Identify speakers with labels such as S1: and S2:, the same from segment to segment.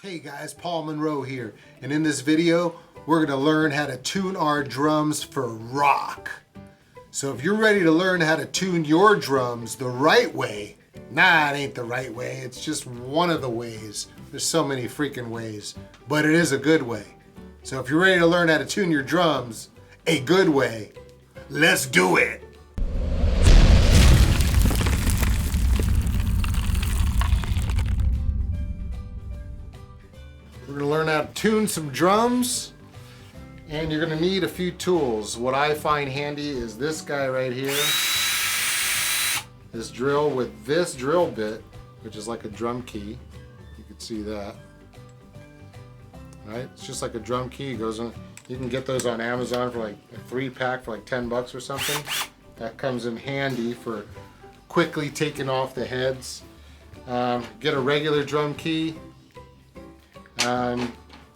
S1: Hey guys, Paul Monroe here, and in this video we're going to learn how to tune our drums for rock. So if you're ready to learn how to tune your drums the right way, nah, it ain't the right way, it's just one of the ways. There's so many freaking ways, but it is a good way. So if you're ready to learn how to tune your drums a good way, let's do it! We're going to learn how to tune some drums, and you're going to need a few tools. What I find handy is this guy right here, this drill with this drill bit, which is like a drum key. You can see that. Right? It's just like a drum key. It goes on. You can get those on Amazon for like a 3-pack for like 10 bucks or something. That comes in handy for quickly taking off the heads. Get a regular drum key.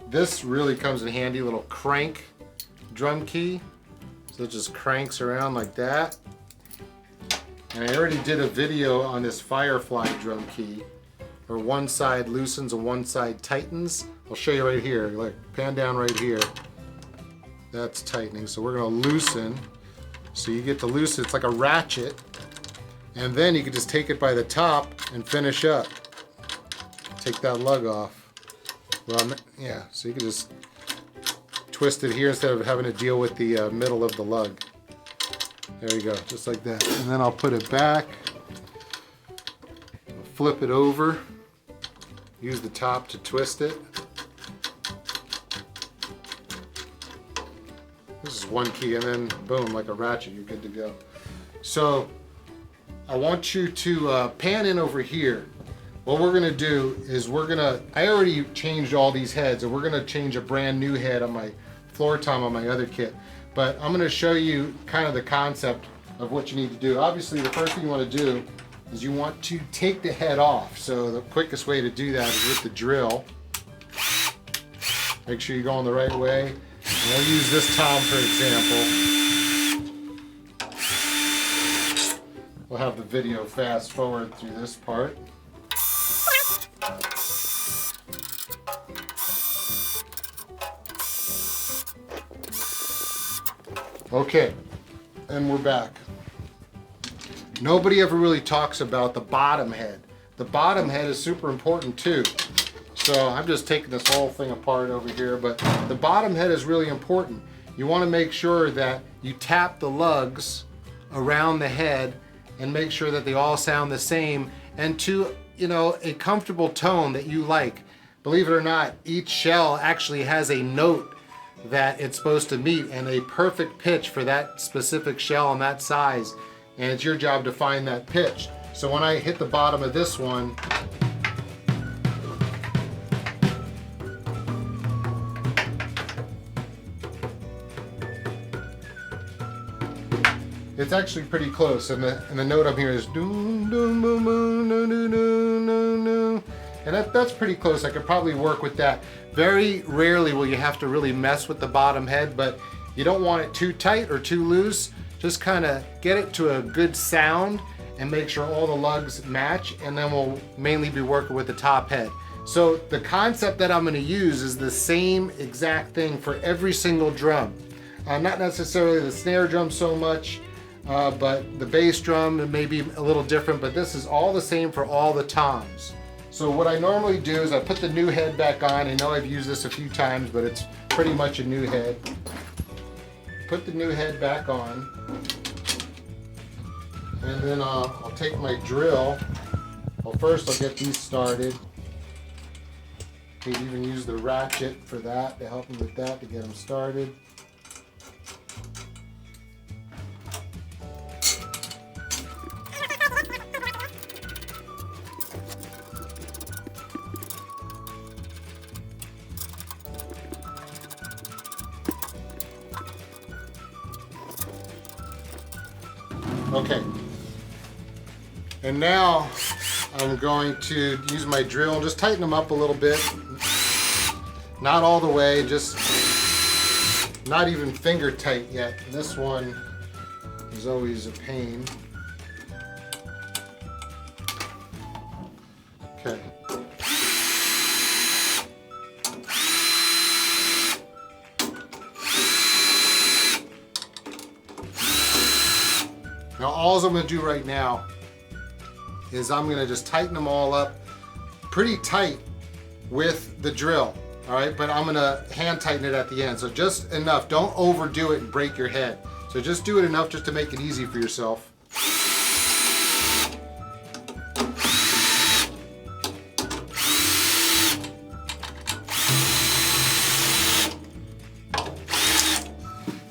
S1: This really comes in handy, little crank drum key. So it just cranks around like that. And I already did a video on this Firefly drum key, where one side loosens and one side tightens. I'll show you right here. Like, pan down right here. That's tightening. So we're going to loosen. So you get to loosen. It's like a ratchet. And then you can just take it by the top and finish up. Take that lug off. Well, yeah, so you can just twist it here instead of having to deal with the middle of the lug. There you go, just like that. And then I'll put it back, flip it over, use the top to twist it. This is one key, and then boom, like a ratchet, you're good to go. So I want you to pan in over here. What we're gonna do is I already changed all these heads, and we're gonna change a brand new head on my floor tom on my other kit. But I'm gonna show you kind of the concept of what you need to do. Obviously, the first thing you wanna do is you want to take the head off. So the quickest way to do that is with the drill. Make sure you're going the right way. And I'll use this tom for example. We'll have the video fast forward through this part. Okay, and we're back. Nobody ever really talks about the bottom head. The bottom head is super important too. So I'm just taking this whole thing apart over here, but the bottom head is really important. You want to make sure that you tap the lugs around the head and make sure that they all sound the same and to, a comfortable tone that you like. Believe it or not, each shell actually has a note that it's supposed to meet and a perfect pitch for that specific shell and that size, and it's your job to find that pitch. So when I hit the bottom of this one, it's actually pretty close, and the note up here is doom doom boom boom no no no no no, and that's pretty close. I could probably work with that. Very rarely will you have to really mess with the bottom head, but you don't want it too tight or too loose. Just kind of get it to a good sound and make sure all the lugs match, and then we'll mainly be working with the top head. So the concept that I'm going to use is the same exact thing for every single drum. Not necessarily the snare drum so much, but the bass drum may be a little different, but this is all the same for all the toms. So what I normally do is I put the new head back on. I know I've used this a few times, but it's pretty much a new head. Put the new head back on. And then I'll take my drill. Well, first I'll get these started. Could even use the ratchet for that, to help me with that, to get them started. Okay, and now I'm going to use my drill and just tighten them up a little bit. Not all the way, just not even finger tight yet. This one is always a pain. Okay. all I'm gonna do right now is I'm gonna just tighten them all up pretty tight with the drill. All right, but I'm gonna hand tighten it at the end. So just enough, don't overdo it and break your head. So just do it enough just to make it easy for yourself.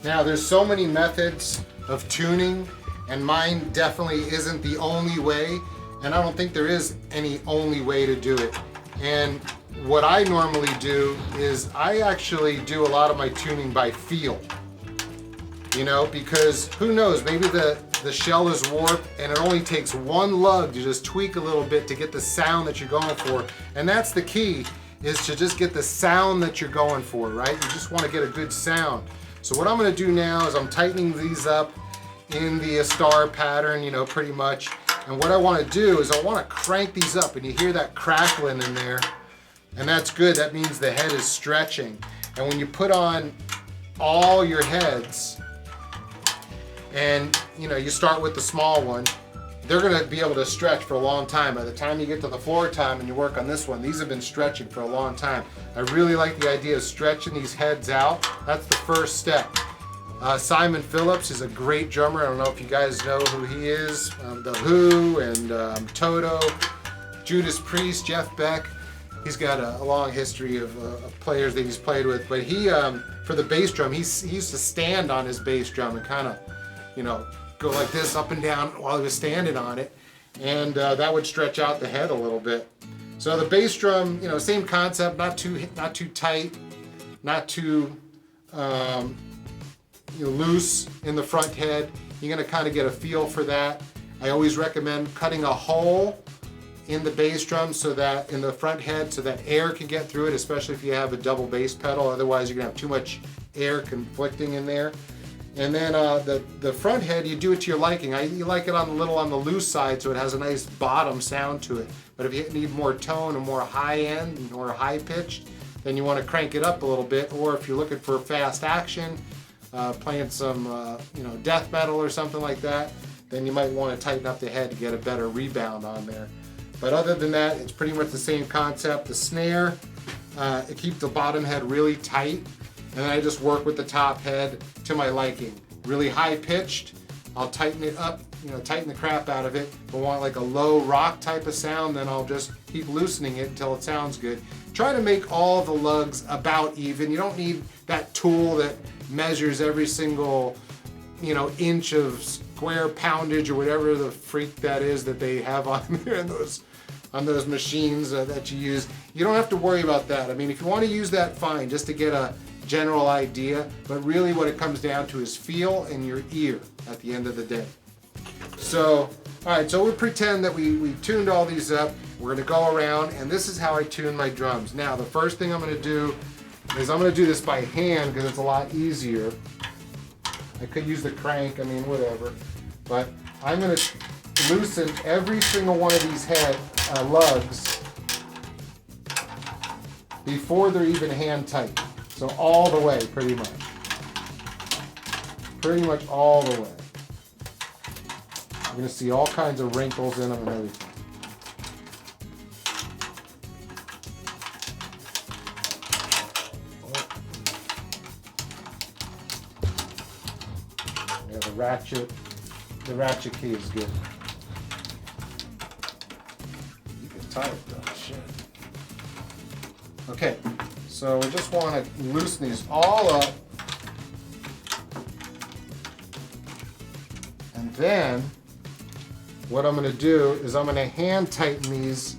S1: Now there's so many methods of tuning, and mine definitely isn't the only way, and I don't think there is any only way to do it. And what I normally do is I actually do a lot of my tuning by feel. You know, because who knows, maybe the shell is warped and it only takes one lug to just tweak a little bit to get the sound that you're going for. And that's the key, is to just get the sound that you're going for, right? You just want to get a good sound. So what I'm going to do now is I'm tightening these up in the star pattern, you know, pretty much. And what I want to do is I want to crank these up, and you hear that crackling in there. And that's good, that means the head is stretching. And when you put on all your heads, and you know, you start with the small one, they're gonna be able to stretch for a long time. By the time you get to the floor time and you work on this one, these have been stretching for a long time. I really like the idea of stretching these heads out. That's the first step. Simon Phillips is a great drummer. I don't know if you guys know who he is. The Who and Toto, Judas Priest, Jeff Beck. He's got a long history of players that he's played with, but he, for the bass drum, he used to stand on his bass drum and kind of, you know, go like this up and down while he was standing on it, and that would stretch out the head a little bit. So the bass drum, you know, same concept, not too tight, not too loose in the front head. You're gonna kind of get a feel for that. I always recommend cutting a hole in the bass drum so that in the front head, so that air can get through it, especially if you have a double bass pedal. Otherwise you're gonna have too much air conflicting in there. And then the front head, you do it to your liking. You like it on the loose side, so it has a nice bottom sound to it. But if you need more tone and more high end or high pitched, then you want to crank it up a little bit. Or if you're looking for fast action, playing some death metal or something like that, then you might want to tighten up the head to get a better rebound on there. But other than that, it's pretty much the same concept. The snare, it keeps the bottom head really tight, and then I just work with the top head to my liking. Really high pitched, I'll tighten it up, tighten the crap out of it. If I want like a low rock type of sound, then I'll just keep loosening it until it sounds good. Try to make all the lugs about even. You don't need that tool that measures every single inch of square poundage or whatever the freak that is that they have on there on those machines that you use. You don't have to worry about that. I mean, if you want to use that, fine, just to get a general idea, but really what it comes down to is feel and your ear at the end of the day. So, all right, so we pretend that we tuned all these up. We're gonna go around, and this is how I tune my drums. Now, the first thing I'm gonna do is I'm gonna do this by hand because it's a lot easier. I could use the crank, I mean, whatever. But I'm gonna loosen every single one of these lugs before they're even hand tight. So all the way, pretty much. Pretty much all the way. You're gonna see all kinds of wrinkles in them and everything. Yeah, the ratchet key is good. You can tie it though, shit. Okay, so we just want to loosen these all up. And then what I'm going to do is I'm going to hand tighten these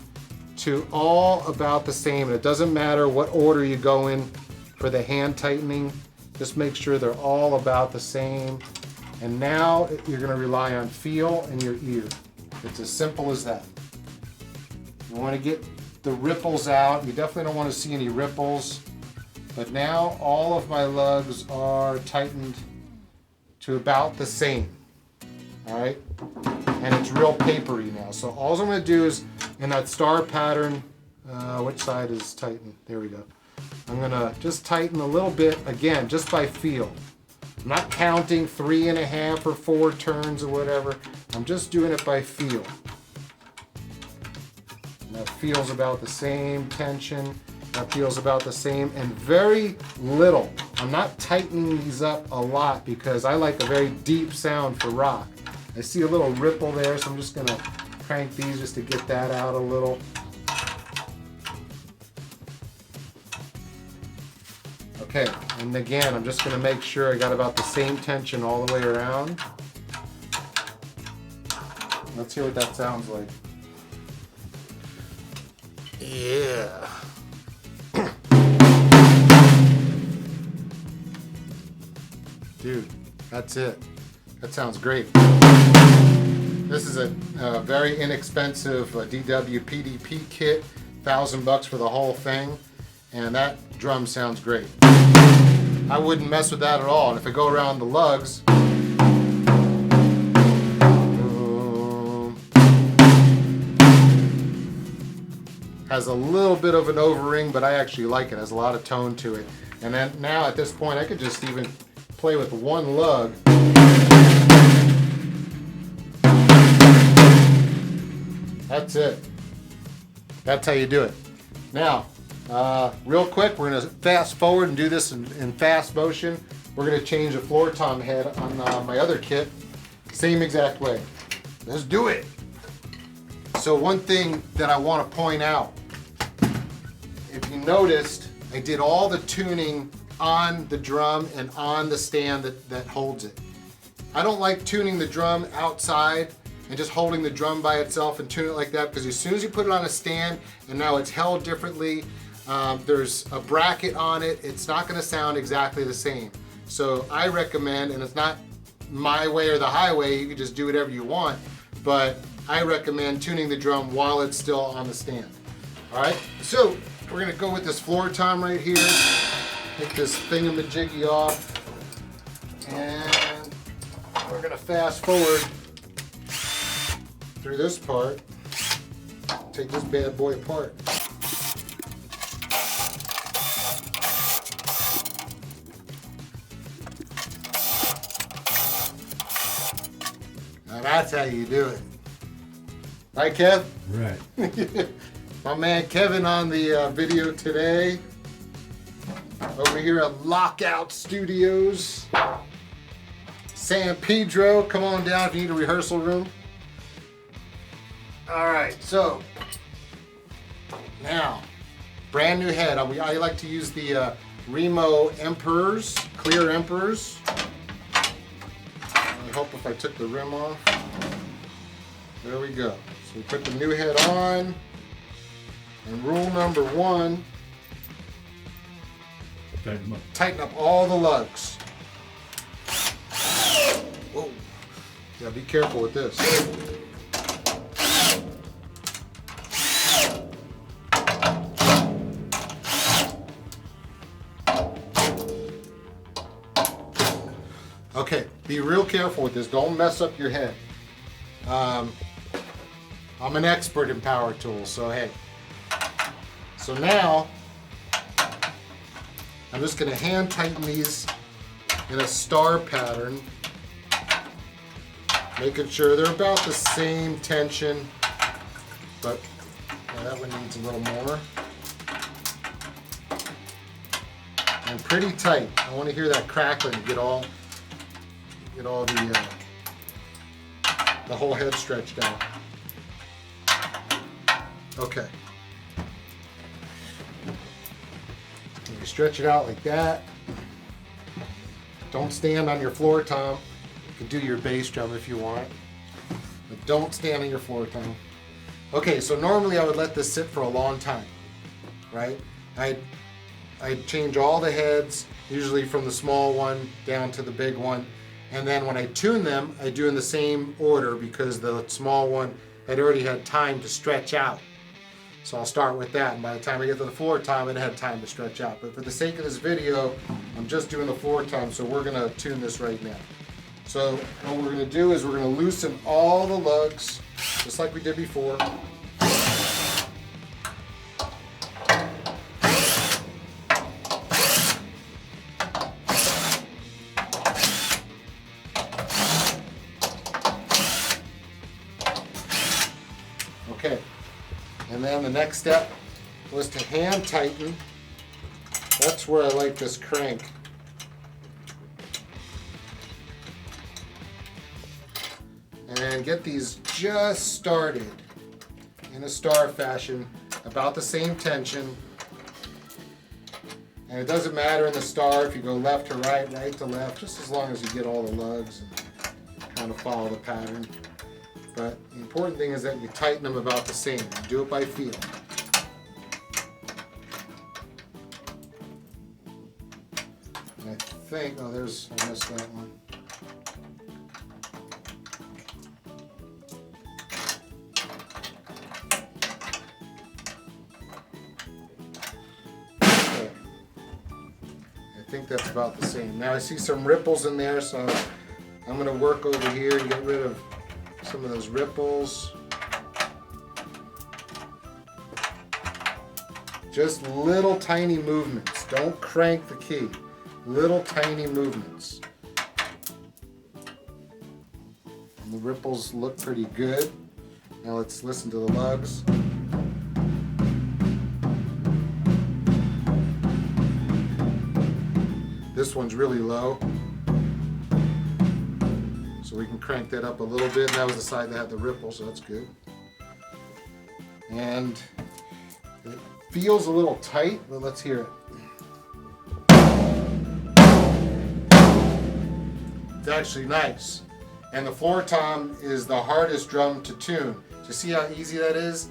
S1: to all about the same. And it doesn't matter what order you go in for the hand tightening. Just make sure they're all about the same. And now you're going to rely on feel and your ear. It's as simple as that. You want to get the ripples out. You definitely don't want to see any ripples. But now all of my lugs are tightened to about the same. All right? And it's real papery now. So all I'm going to do is, in that star pattern, which side is tightened? There we go. I'm going to just tighten a little bit, again, just by feel. I'm not counting 3.5 or 4 turns or whatever. I'm just doing it by feel. And that feels about the same tension. That feels about the same, and very little. I'm not tightening these up a lot because I like a very deep sound for rock. I see a little ripple there, so I'm just gonna crank these just to get that out a little. Okay, and again, I'm just gonna make sure I got about the same tension all the way around. Let's hear what that sounds like. Yeah. Dude, that's it. That sounds great. This is a very inexpensive DW PDP kit, $1,000 for the whole thing, and that drum sounds great. I wouldn't mess with that at all. And if I go around the lugs, has a little bit of an overring, but I actually like it. It has a lot of tone to it. And then now at this point, I could just even play with one lug. That's it. That's how you do it. Now, real quick, we're going to fast forward and do this in fast motion. We're going to change the floor tom head on my other kit. Same exact way. Let's do it. So one thing that I want to point out, if you noticed, I did all the tuning on the drum and on the stand that holds it. I don't like tuning the drum outside and just holding the drum by itself and tune it like that, because as soon as you put it on a stand and now it's held differently, there's a bracket on it, it's not going to sound exactly the same. So I recommend, and it's not my way or the highway, you can just do whatever you want, but I recommend tuning the drum while it's still on the stand. Alright, so we're going to go with this floor tom right here. Take this thingamajiggy off, and we're going to fast forward through this part. Take this bad boy apart. Now that's how you do it. Right, Kev?
S2: Right.
S1: My man Kevin on the video today. Over here at Lockout Studios. San Pedro, come on down if you need a rehearsal room. Alright, so now, brand new head. I like to use the Remo Emperors, clear Emperors. I hope if I took the rim off. There we go. So we put the new head on. And rule number 1, tighten up all the lugs. Whoa. Yeah, be careful with this. Okay, be real careful with this. Don't mess up your head. I'm an expert in power tools, so hey. So now, I'm just going to hand tighten these in a star pattern, making sure they're about the same tension, but that one needs a little more. And pretty tight. I want to hear that crackling, get all the whole head stretched out. Okay. You stretch it out like that. Don't stand on your floor tom. You can do your bass drum if you want, but don't stand on your floor tom. Okay, so normally I would let this sit for a long time, right? I'd change all the heads, usually from the small one down to the big one, and then when I tune them, I do in the same order because the small one had already had time to stretch out. So I'll start with that, and by the time I get to the floor tom, it had time to stretch out. But for the sake of this video, I'm just doing the floor tom, so we're gonna tune this right now. So what we're gonna do is we're gonna loosen all the lugs, just like we did before. the next step was to hand tighten. That's where I like this crank. And get these just started in a star fashion, about the same tension. And it doesn't matter in the star if you go left to right, right to left, just as long as you get all the lugs and kind of follow the pattern. But the important thing is that you tighten them about the same. You do it by feel. And I think, oh, I missed that one. Okay. I think that's about the same. Now I see some ripples in there, so I'm going to work over here and get rid of some of those ripples. Just little tiny movements. Don't crank the key. Little tiny movements. And the ripples look pretty good. Now let's listen to the lugs. This one's really low. So we can crank that up a little bit. And that was the side that had the ripple, so that's good. And it feels a little tight, but let's hear it. It's actually nice. And the floor tom is the hardest drum to tune. So see how easy that is?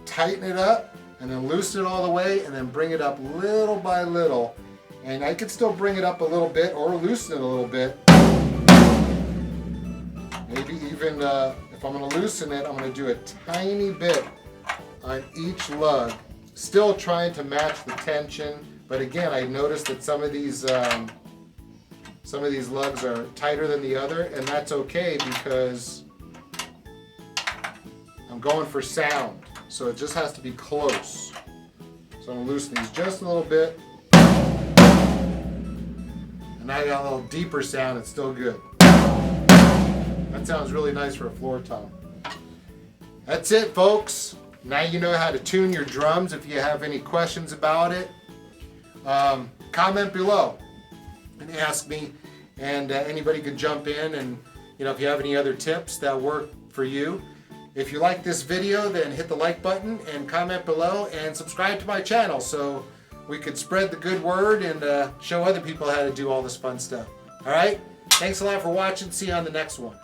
S1: Tighten it up and then loosen it all the way and then bring it up little by little. And I could still bring it up a little bit or loosen it a little bit. Maybe even if I'm going to loosen it, I'm going to do a tiny bit on each lug. Still trying to match the tension, but again, I noticed that some of these lugs are tighter than the other, and that's okay because I'm going for sound. So it just has to be close. So I'm going to loosen these just a little bit. And now I got a little deeper sound, it's still good. That sounds really nice for a floor tom. That's it, folks. Now you know how to tune your drums. If you have any questions about it, comment below and ask me. And anybody can jump in, and if you have any other tips that work for you. If you like this video, then hit the like button and comment below and subscribe to my channel so we could spread the good word and show other people how to do all this fun stuff. All right? Thanks a lot for watching. See you on the next one.